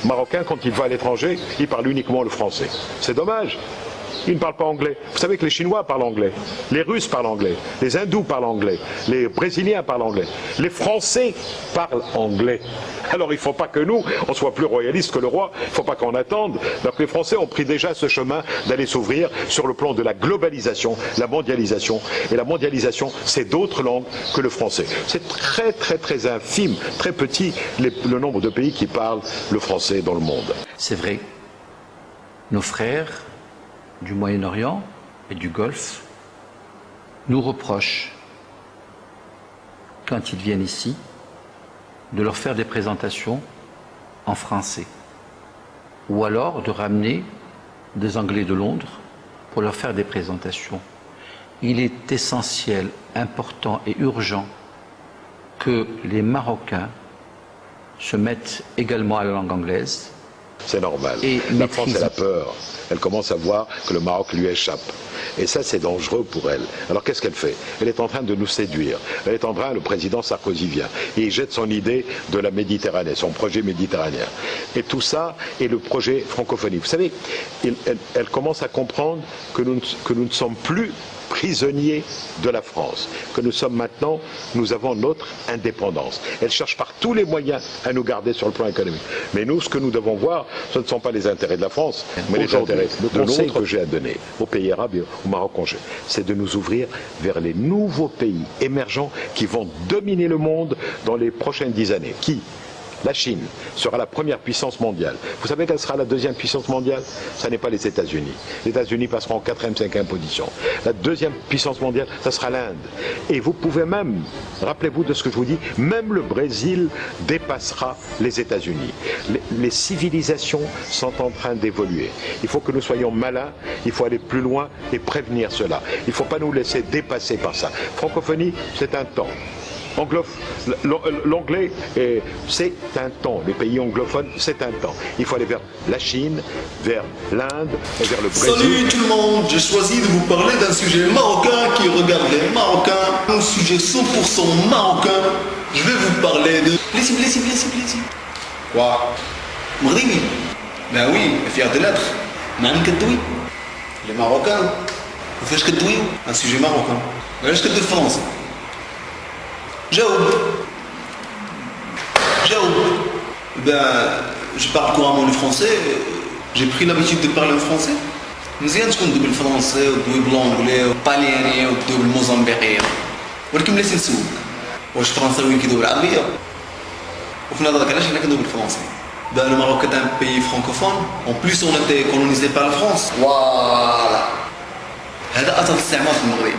Marocain, quand il va à l'étranger, il parle uniquement le français. C'est dommage. Ils ne parlent pas anglais. Vous savez que les Chinois parlent anglais, les Russes parlent anglais, les Hindous parlent anglais, les Brésiliens parlent anglais, les Français parlent anglais. Alors il ne faut pas que nous, on soit plus royalistes que le roi, il ne faut pas qu'on attende. Donc les Français ont pris déjà ce chemin d'aller s'ouvrir sur le plan de la globalisation, la mondialisation. Et la mondialisation, c'est d'autres langues que le français. C'est très très très infime, très petit le nombre de pays qui parlent le français dans le monde. C'est vrai, nos frères du Moyen-Orient et du Golfe nous reprochent, quand ils viennent ici, de leur faire des présentations en français, ou alors de ramener des Anglais de Londres pour leur faire des présentations. Il est essentiel, important et urgent que les Marocains se mettent également à la langue anglaise. C'est normal. La France, elle a peur. Elle commence à voir que le Maroc lui échappe. Et ça, c'est dangereux pour elle. Alors qu'est-ce qu'elle fait? Elle est en train de nous séduire. Elle est en train, le président Sarkozy vient, et il jette son idée de la Méditerranée, son projet méditerranéen. Et tout ça est le projet francophonie. Vous savez, elle commence à comprendre que nous ne sommes plus prisonniers de la France, que nous sommes maintenant, nous avons notre indépendance. Elle cherche par tous les moyens à nous garder sur le plan économique. Mais nous, ce que nous devons voir, ce ne sont pas les intérêts de la France, mais les intérêts de conseil que j'ai à donner aux pays arabes et au Maroc, c'est de nous ouvrir vers les nouveaux pays émergents qui vont dominer le monde dans les prochaines 10 années. Qui? La Chine sera la première puissance mondiale. Vous savez quelle sera la deuxième puissance mondiale? Ce n'est pas les États-Unis. Les États-Unis passeront en 4e, 5e position. La deuxième puissance mondiale, ce sera l'Inde. Et vous pouvez même, rappelez-vous de ce que je vous dis, même le Brésil dépassera les États-Unis. Les civilisations sont en train d'évoluer. Il faut que nous soyons malins, il faut aller plus loin et prévenir cela. Il ne faut pas nous laisser dépasser par ça. Francophonie, c'est un temps. L'anglais, c'est un temps. Les pays anglophones, c'est un temps. Il faut aller vers la Chine, vers l'Inde et vers le Brésil. Salut tout le monde, j'ai choisi de vous parler d'un sujet marocain qui regarde les Marocains. Un sujet 100% marocain. Je vais vous parler de... Blessi. Quoi? Maghribi? Ben oui, fier de l'être. Man Kadoui. Les Marocains. Vous faites Kadoui? Un sujet marocain. Je suis de France. Jaoub. Ben, je parle couramment le français. J'ai pris l'habitude de parler le français. مزيان تكون تدوي بالفرنسي وتدوي بالانجلي والطالياني وتدوي بالموزمبيقيه ولكن بلاتي نسولك واش الفرنساويين كيدويو بالعربيه وفي نظرك علاش حنا كندويو بالفرنسي Ben, le Maroc est un pays francophone. En plus, on a été colonisé par la France. Voilà. هذا أثر الاستعمار في المغرب.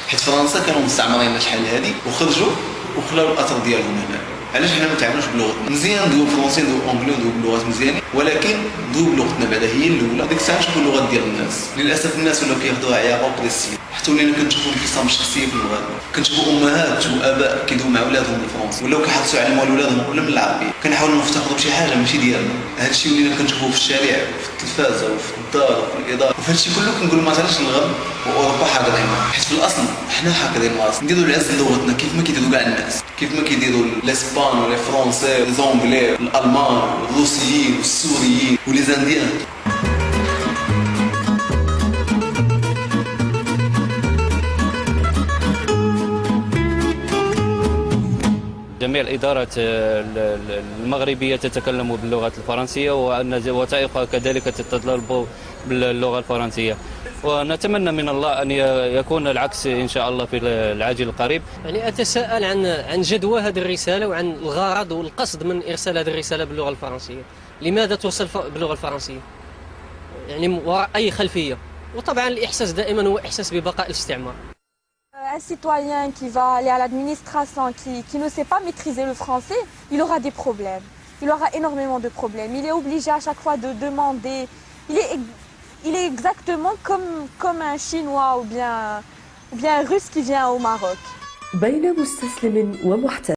حيت فرنسا كانوا مستعمرين شحال هادي وخرجوا وخلاو الأثر ديالهم هنا. علاش حنا ما تعاملوش بلغتنا؟ مزيان ندويو فرونسي ندويو أونجلي ندويو بلغات مزيانين ولكن ندويو بلغتنا بعدا هي الأولى. ديك الساعة نشوفوا اللغات ديال الناس. للأسف الناس ولاو كياخذوها عياقة وكذا السيد. حتى ولينا كنشوفوا انفصام شخصي في المغاربة. كنشوفوا أمهات وآباء كيدويو مع ولادهم بالفرنسي ولاو كيحرصوا على مال ولادهم ولا من العربية. كنحاولوا نفتخروا بشي حاجة ماشي ديالنا. هذا الشيء ولينا كنشوفوه في الشارع وفي التلفازة وفي الدار وفي الإضاءة. وفي هذا الشيء كله كنقولوا ما علاش الغرب وأوروبا حاقدين. حيت في الأصل حنا حاقدين الأصل. نديروا العز للغتنا كيف ما كيديروا كاع الناس. كيف ما كيديروا الإسبان ولا الفرنسي الأنجلي الألمان الروسيين والسوريين وليزانديان. جميع الإدارات المغربية تتكلم باللغة الفرنسية وأن وثائقها كذلك تتطلب باللغة الفرنسية ونتمنى من الله أن يكون العكس إن شاء الله في العاجل القريب. يعني أتساءل عن جدوى هذه الرسالة وعن الغرض والقصد من إرسال هذه الرسالة باللغة الفرنسية. لماذا ترسل باللغة الفرنسية؟ يعني وراء أي خلفية؟ وطبعا الإحساس دائما هو إحساس ببقاء الاستعمار. Un citoyen qui va aller à l'administration, qui ne sait pas maîtriser le français, il aura des problèmes. Il aura énormément de problèmes. Il est obligé à chaque fois de demander. Il est exactement comme un Chinois ou bien un Russe qui vient au Maroc. بين مستسلم ومحتل